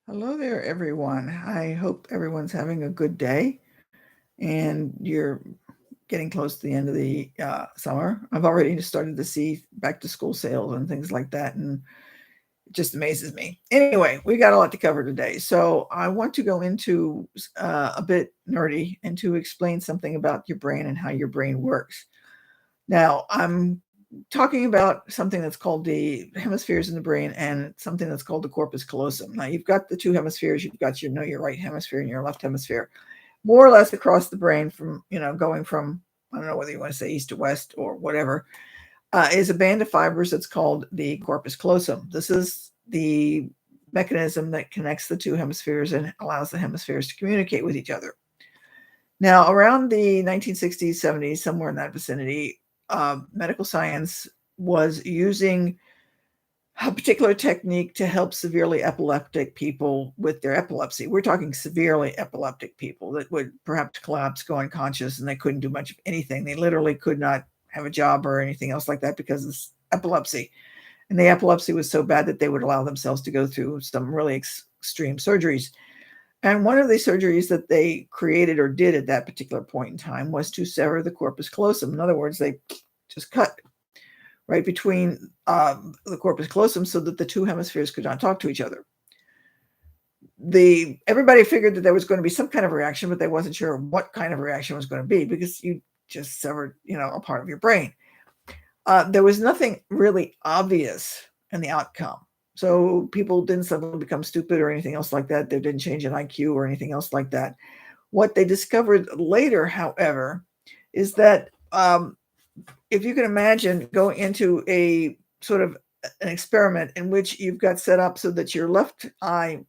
Hello there, everyone. I hope everyone's having a good day and you're getting close to the end of the summer. I've already started to see back to school sales and things like that, and it just amazes me. Anyway, we got a lot to cover today. So I want to go into a bit nerdy and to explain something about your brain and how your brain works. Now, I'm talking about something that's called the hemispheres in the brain and something that's called the corpus callosum. Now, you've got the two hemispheres. You've got your right hemisphere and your left hemisphere, more or less across the brain from going from, I don't know whether you want to say east to west or whatever, is a band of fibers that's called the corpus callosum. This is the mechanism that connects the two hemispheres and allows the hemispheres to communicate with each other. Now, around the 1960s, 70s, somewhere in that vicinity, medical science was using a particular technique to help severely epileptic people with their epilepsy. We're talking severely epileptic people that would perhaps collapse, go unconscious, and they couldn't do much of anything. They literally could not have a job or anything else like that because of epilepsy. And the epilepsy was so bad that they would allow themselves to go through some really extreme surgeries. And one of the surgeries that they created or did at that particular point in time was to sever the corpus callosum. In other words, they just cut right between the corpus callosum so that the two hemispheres could not talk to each other. Everybody figured that there was going to be some kind of reaction, but they wasn't sure what kind of reaction was going to be because you just severed, a part of your brain. There was nothing really obvious in the outcome. So people didn't suddenly become stupid or anything else like that. They didn't change an IQ or anything else like that. What they discovered later, however, is that if you can imagine going into a sort of an experiment in which you've got set up so that your left eye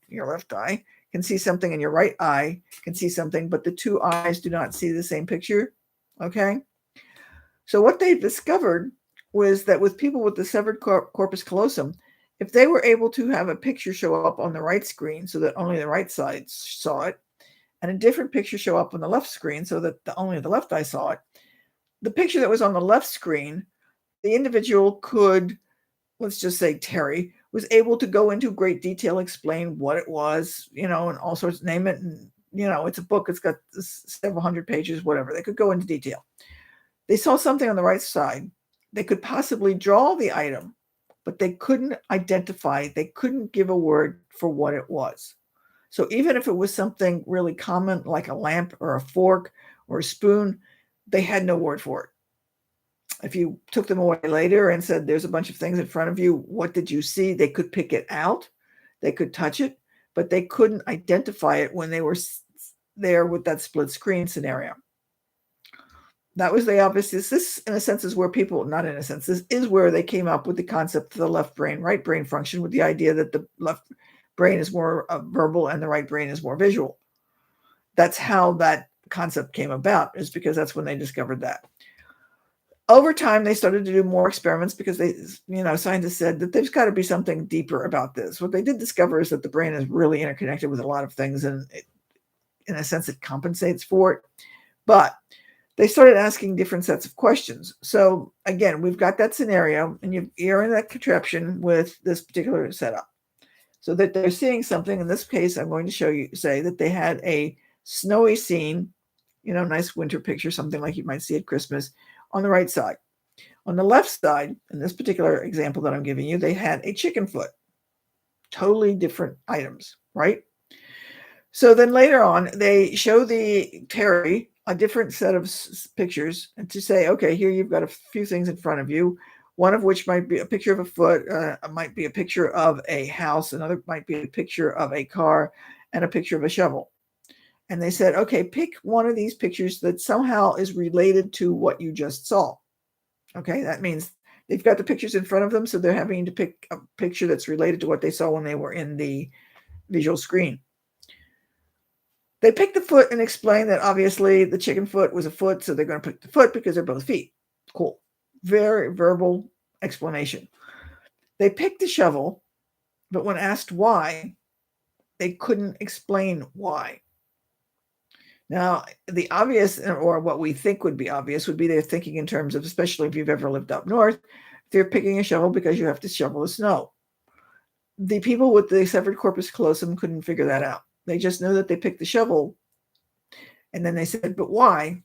can see something and your right eye can see something, but the two eyes do not see the same picture. Okay. So what they discovered was that with people with the severed corpus callosum, if they were able to have a picture show up on the right screen so that only the right side saw it, and a different picture show up on the left screen so that only the left eye saw it, the picture that was on the left screen, the individual could, let's just say Terry, was able to go into great detail, explain what it was, and all sorts, name it. And, it's a book, it's got several hundred pages, whatever. They could go into detail. They saw something on the right side. They could possibly draw the item, but they couldn't identify, they couldn't give a word for what it was. So even if it was something really common, like a lamp or a fork or a spoon, they had no word for it. If you took them away later and said, there's a bunch of things in front of you, what did you see? They could pick it out, they could touch it, but they couldn't identify it when they were there with that split screen scenario. That was the obvious. This, in a sense, is where people, not in a sense, this is where they came up with the concept of the left brain, right brain function, with the idea that the left brain is more verbal and the right brain is more visual. That's how that concept came about, is because that's when they discovered that. Over time, they started to do more experiments because scientists said that there's got to be something deeper about this. What they did discover is that the brain is really interconnected with a lot of things, and in a sense, it compensates for it. But they started asking different sets of questions. So again, we've got that scenario, and you're in that contraption with this particular setup, so that they're seeing something. In this case, I'm going to say that they had a snowy scene, nice winter picture, something like you might see at Christmas, on the right side. On the left side, in this particular example that I'm giving you, they had a chicken foot. Totally different items, right? So then later on, they show Terry a different set of pictures and to say, okay, here you've got a few things in front of you, one of which might be a picture of a foot, might be a picture of a house, another might be a picture of a car, and a picture of a shovel. And they said, okay, pick one of these pictures that somehow is related to what you just saw. Okay, that means they've got the pictures in front of them, so they're having to pick a picture that's related to what they saw when they were in the visual screen. They picked the foot and explained that obviously the chicken foot was a foot, so they're going to pick the foot because they're both feet. Cool. Very verbal explanation. They picked the shovel, but when asked why, they couldn't explain why. Now, the obvious, or what we think would be obvious, would be they're thinking in terms of, especially if you've ever lived up north, they're picking a shovel because you have to shovel the snow. the people with the severed corpus callosum couldn't figure that out. They just knew that they picked the shovel. And then they said, but why?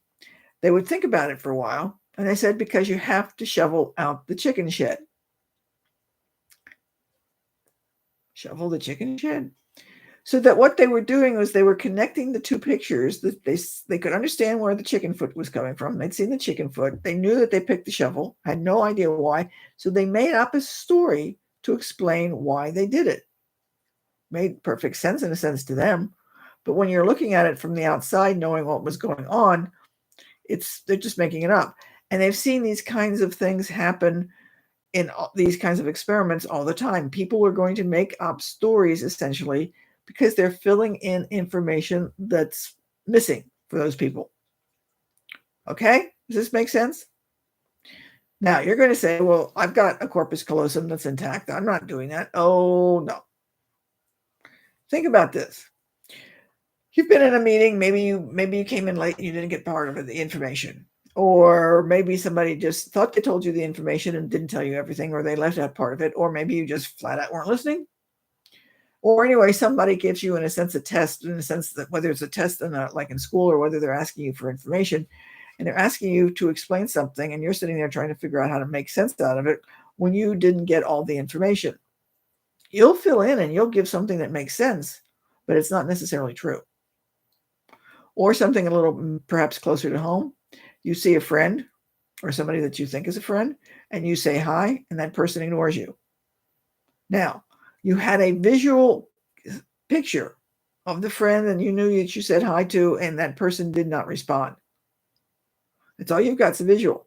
They would think about it for a while. And they said, because you have to shovel out the chicken shed. Shovel the chicken shed. So that what they were doing was they were connecting the two pictures. That they could understand where the chicken foot was coming from. They'd seen the chicken foot. They knew that they picked the shovel, had no idea why. So they made up a story to explain why they did it. Made perfect sense in a sense to them. But when you're looking at it from the outside, knowing what was going on, they're just making it up. And they've seen these kinds of things happen in these kinds of experiments all the time. People are going to make up stories essentially because they're filling in information that's missing for those people. Okay? Does this make sense? Now, you're going to say, well, I've got a corpus callosum that's intact. I'm not doing that. Oh, no. Think about this. You've been in a meeting. Maybe you came in late and you didn't get part of the information. Or maybe somebody just thought they told you the information and didn't tell you everything, or they left out part of it, or maybe you just flat out weren't listening. Or anyway, somebody gives you, in a sense, a test, in a sense that whether it's a test like in school or whether they're asking you for information, and they're asking you to explain something, and you're sitting there trying to figure out how to make sense out of it when you didn't get all the information. You'll fill in and you'll give something that makes sense, but it's not necessarily true. Or something a little perhaps closer to home. You see a friend or somebody that you think is a friend, and you say hi, and that person ignores you. Now, you had a visual picture of the friend, and you knew that you said hi to, and that person did not respond. That's all you've got is a visual.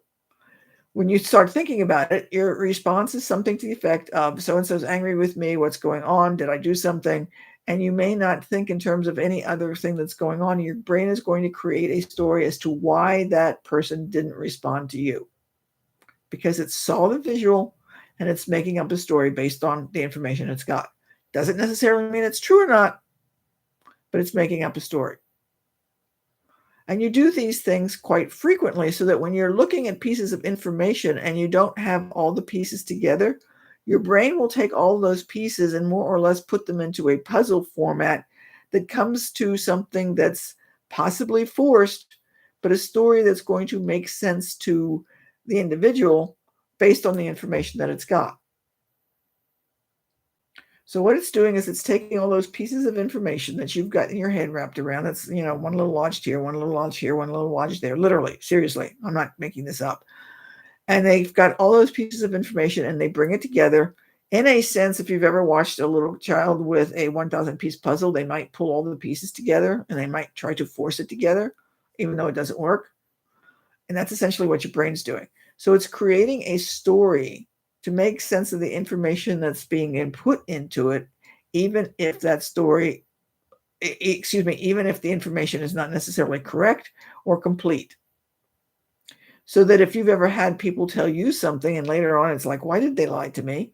When you start thinking about it, your response is something to the effect of, so-and-so's angry with me, what's going on, did I do something? And you may not think in terms of any other thing that's going on. Your brain is going to create a story as to why that person didn't respond to you, because it saw the visual and it's making up a story based on the information it's got. Doesn't necessarily mean it's true or not, but it's making up a story. And you do these things quite frequently so that when you're looking at pieces of information and you don't have all the pieces together, your brain will take all those pieces and more or less put them into a puzzle format that comes to something that's possibly forced, but a story that's going to make sense to the individual based on the information that it's got. So what it's doing is it's taking all those pieces of information that you've got in your head wrapped around. That's, one little lodged here, one little lodged here, one little lodged there. Literally, seriously, I'm not making this up. And they've got all those pieces of information and they bring it together. In a sense, if you've ever watched a little child with a 1,000 piece puzzle, they might pull all the pieces together and they might try to force it together, even though it doesn't work. And that's essentially what your brain's doing. So it's creating a story to make sense of the information that's being input into it, even if that story, even if the information is not necessarily correct or complete. So that if you've ever had people tell you something and later on it's like, why did they lie to me?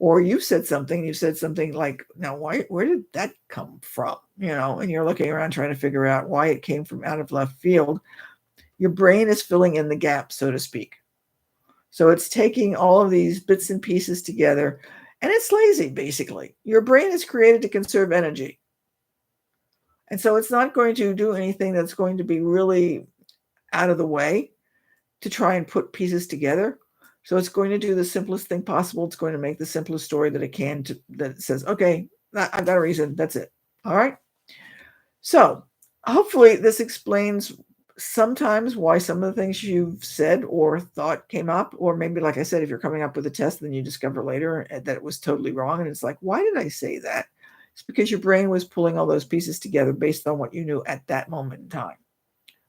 Or you said something like, now, where did that come from? And you're looking around trying to figure out why it came from out of left field. Your brain is filling in the gap, so to speak. So it's taking all of these bits and pieces together, and it's lazy, basically. Your brain is created to conserve energy. And so it's not going to do anything that's going to be really out of the way to try and put pieces together. So it's going to do the simplest thing possible. It's going to make the simplest story that it can, that it says, okay, I've got a reason. That's it. All right. So hopefully this explains sometimes why some of the things you've said or thought came up, or maybe, like I said, if you're coming up with a test, then you discover later that it was totally wrong. And it's like, why did I say that? It's because your brain was pulling all those pieces together based on what you knew at that moment in time.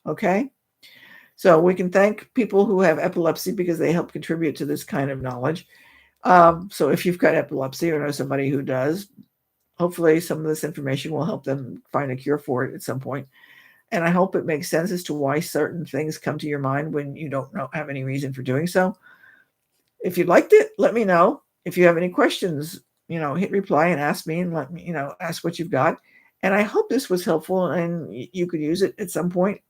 Okay. So we can thank people who have epilepsy because they help contribute to this kind of knowledge. So if you've got epilepsy or know somebody who does, hopefully some of this information will help them find a cure for it at some point. And I hope it makes sense as to why certain things come to your mind when you don't have any reason for doing so. If you liked it, let me know. If you have any questions, hit reply and ask me and let me, ask what you've got. And I hope this was helpful and you could use it at some point.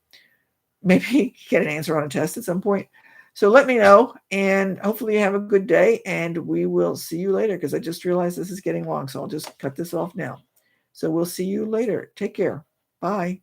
Maybe get an answer on a test at some point. So let me know, and hopefully you have a good day, and we will see you later, because I just realized this is getting long, so I'll just cut this off now. So we'll see you later. Take care. Bye.